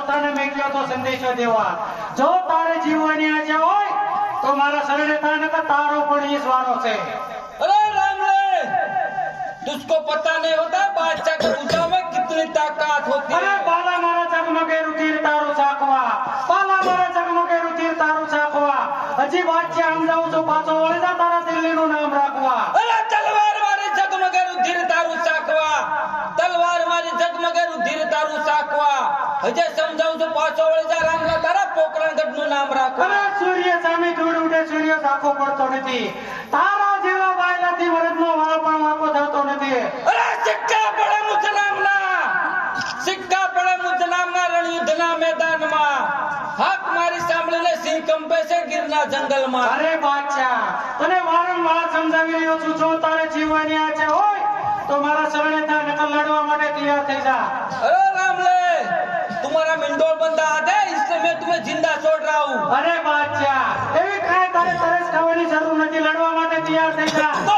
તને મેક્યો તો સંદેશો દેવા જો તારે જીવવાની આશા હોય તો મારા શરણે તાને તો તારો પણ ઈ વારો છે अरे राम रे तुझको पता नहीं होता बादशाह के पूजा में कितनी ताकत होती અરે है બાલા મારા જગમગે રુધિર તારું સાકવા બાલા મારા જગમગે રુધિર તારું સાકવા હજી વાત છે સમજાવું છું પાછો વળી જા તારા દિલ્હીનું નામ રાખવા अरे तलवार मारी जगमगे रुधिर तारू साकवा तलवार मारी जगमगे रुधिर तारू साकवा हजे समजाવું છું પાછો વળી જા રામલા તારા પોકરણગઢ નું નામ રાખવા અરે સૂર્ય સામે ધૂળ ઉડે સૂર્ય સાખો પડતો નથી તારા જેવા બાયલાથી વરદનો વાળ પણ વાંકો થતો નથી અરે સિક્કા પડે મુજ નામના સિક્કા પડે મુજ નામના રણયુદ્ધના મેદાનમાં હાક મારી સાંભળીને સિંહ કંપે છે ગીરના જંગલમાં અરે બાદશાહ તને વારંવાર સમજાવી રહ્યો છું જો તારે જીવવાની આશા હોય તો મારા શરણે થા નકલ લડવા માટે તૈયાર થઈ જા अरे रामले तुम्हारा मिंडोल बंदा आते इसलिए मैं तुम्हें जिंदा छोड़ रहा हूँ અરે બાદશાહ એવી કાંઈ તારે તરસ ખાવાની જરૂર નથી લડવા માટે તૈયાર થઈ જા तो